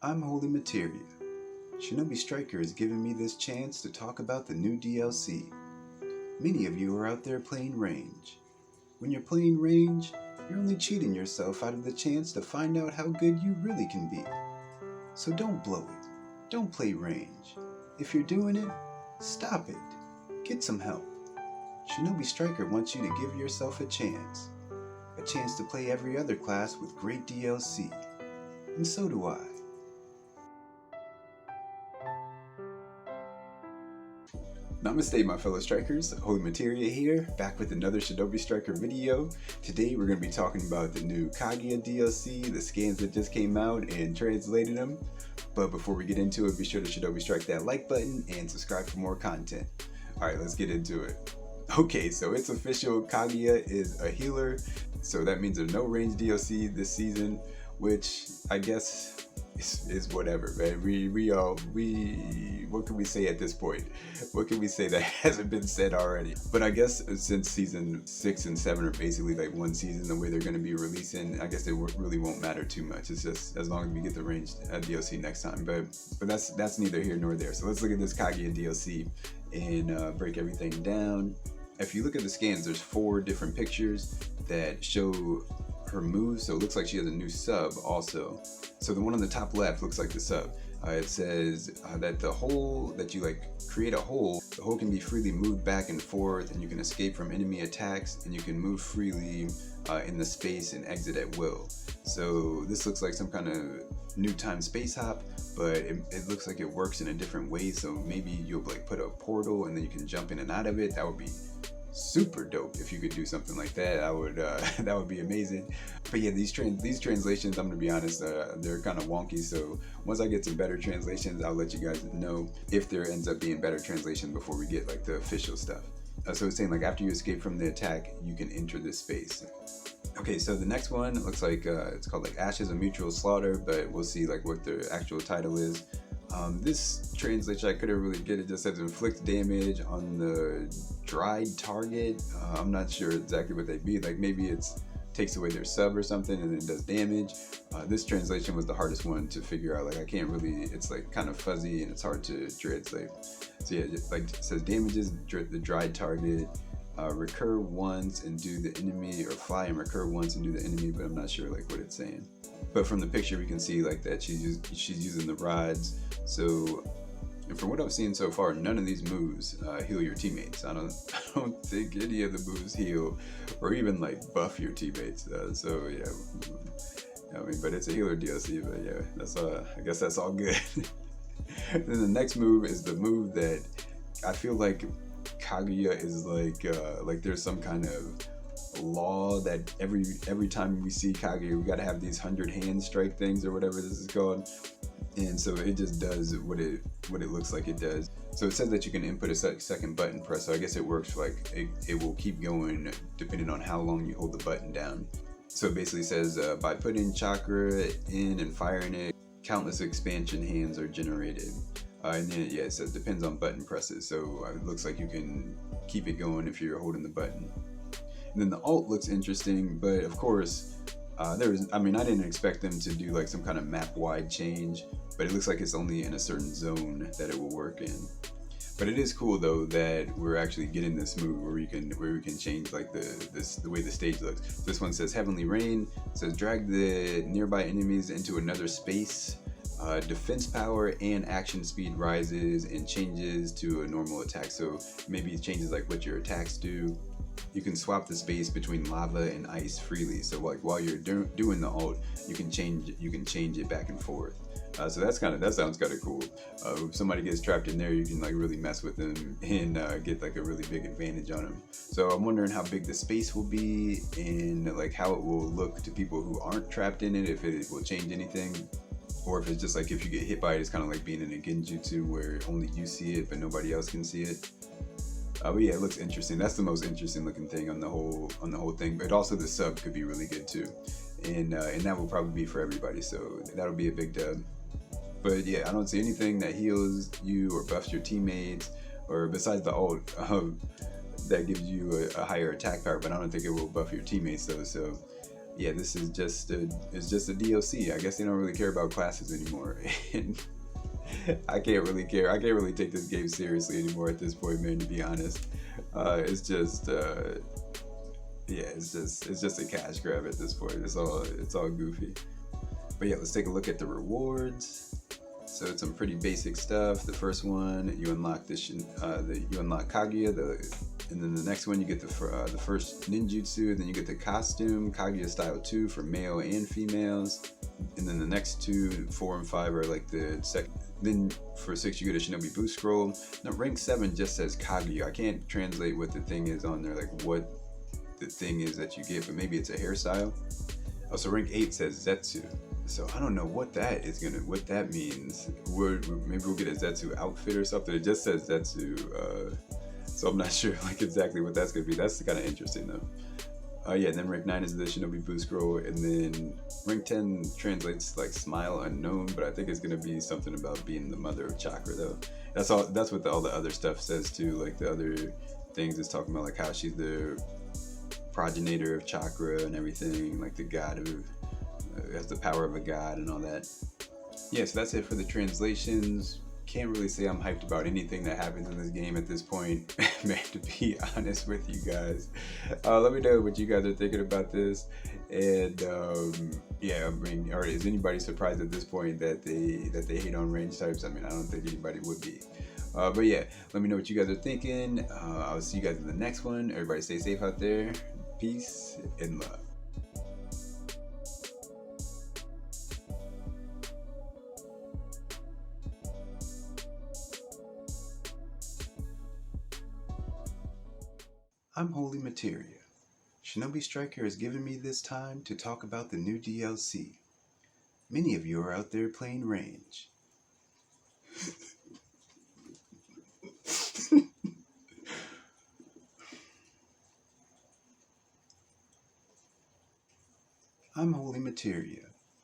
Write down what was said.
I'm Holy Materia. Shinobi Striker has given me this chance to talk about the new DLC. Many of you are out there playing range. When you're playing range, you're only cheating yourself out of the chance to find out how good you really can be. So don't blow it. Don't play range. If you're doing it, stop it. Get some help. Shinobi Striker wants you to give yourself a chance. A chance to play every other class with great DLC. And so do I. Namaste, my fellow strikers. Holy Materia here, back with another Shinobi Striker video. Today we're going to be talking about the new Kaguya DLC, the scans that just came out and translated them. But before we get into it, be sure to Shinobi Strike that like button and subscribe for more content. Alright, let's get into it. Okay, so it's official, Kaguya is a healer, so that means there's no range DLC this season, which I guess is whatever, man. What can we say at this point? What can we say that hasn't been said already? But I guess since season 6 and 7 are basically like one season, the way they're going to be releasing, I guess it really won't matter too much. It's just as long as we get the range DLC next time. But that's neither here nor there. So let's look at this Kaguya DLC and break everything down. If you look at the scans, there's 4 different pictures that show her moves, so it looks like she has a new sub also. So the one on the top left looks like the sub. It says that the hole that you create a hole, the hole can be freely moved back and forth, and you can escape from enemy attacks, and you can move freely in the space and exit at will. So this looks like some kind of new time space hop, but it looks like it works in a different way. So maybe you'll put a portal and then you can jump in and out of it. That would be super dope if you could do something like that. I would that would be amazing. But yeah, these translations, I'm gonna be honest, they're kind of wonky. So once I get some better translations, I'll let you guys know if there ends up being better translation before we get the official stuff. So it's saying after you escape from the attack, you can enter this space. Okay, so the next one looks like it's called Ashes of Mutual Slaughter, but we'll see what the actual title is. This translation I couldn't really get. It just says inflict damage on the dried target. I'm not sure exactly what they'd be. Maybe it's takes away their sub or something and then does damage. This translation was the hardest one to figure out. I can't really, it's kind of fuzzy and it's hard to translate. So yeah, it says damages the dried target, recur once and do the enemy, or fly and recur once and do the enemy, but I'm not sure what it's saying. But from the picture we can see that she's using the rods. So, and from what I've seen so far, none of these moves heal your teammates. I don't think any of the moves heal or even buff your teammates. So yeah, I mean, but it's a healer DLC. But yeah, that's I guess that's all good. Then the next move is the move that I feel like Kaguya is there's some kind of law that every time we see Kaguya, we gotta have these 100 hand strike things or whatever this is called. And so it just does what it looks like it does. So it says that you can input a second button press. So I guess it works it will keep going depending on how long you hold the button down. So it basically says by putting chakra in and firing it, countless expansion hands are generated. And then yeah, it says depends on button presses. So it looks like you can keep it going if you're holding the button. And then the alt looks interesting, but of course, I didn't expect them to do some kind of map-wide change, but it looks like it's only in a certain zone that it will work in. But it is cool though that we're actually getting this move where we can change the way the stage looks. This one says Heavenly Rain. It says drag the nearby enemies into another space. Defense power and action speed rises and changes to a normal attack. So maybe it changes what your attacks do. You can swap the space between lava and ice freely. So while you're doing the alt, you can change it back and forth. So that sounds kind of cool. If somebody gets trapped in there, you can really mess with them and get a really big advantage on them. So I'm wondering how big the space will be and how it will look to people who aren't trapped in it, if it will change anything. Or if it's just if you get hit by it, it's kind of like being in a genjutsu where only you see it but nobody else can see it. But yeah, it looks interesting. That's the most interesting looking thing on the whole thing. But also the sub could be really good too, and that will probably be for everybody. So that'll be a big dub. But yeah, I don't see anything that heals you or buffs your teammates, or besides the ult that gives you a higher attack power. But I don't think it will buff your teammates though. So yeah, this is just it's just a DLC. I guess they don't really care about classes anymore, and I can't really care. I can't really take this game seriously anymore at this point, man. To be honest, it's just yeah, it's just a cash grab at this point. It's all goofy. But yeah, let's take a look at the rewards. So it's some pretty basic stuff. The first one, you unlock you unlock Kaguya, and then the next one you get the first ninjutsu. Then you get the costume Kaguya Style 2 for male and females. And then the next 2, 4, and 5 are like the second. Then for 6 you get a Shinobi boost scroll. Now rank 7 just says Kaguya. I can't translate what the thing is on there, like what the thing is that you get, but maybe it's a hairstyle. Oh, so rank 8 says Zetsu. So I don't know what that means. Maybe we'll get a Zetsu outfit or something. It just says Zetsu, so I'm not sure like exactly what that's gonna be. That's kind of interesting though. Yeah, and then rank 9 is the Shinobi boost scroll, and then rank 10 translates like smile unknown, but I think it's gonna be something about being the mother of chakra though. That's all. That's what all the other stuff says too. Like the other things is talking about like how she's the progenitor of chakra and everything, like the god of has the power of a god and all that. Yeah, so that's it for the translations. Can't really say I'm hyped about anything that happens in this game at this point, man, to be honest with you guys. Let me know what you guys are thinking about this. And yeah, I mean, or is anybody surprised at this point that they hate on range types? I mean, I don't think anybody would be. But yeah, let me know what you guys are thinking. I'll see you guys in the next one. Everybody stay safe out there. Peace and love. I'm Holy Materia. Shinobi Striker has given me this time to talk about the new DLC. Many of you are out there playing range. I'm Holy Materia.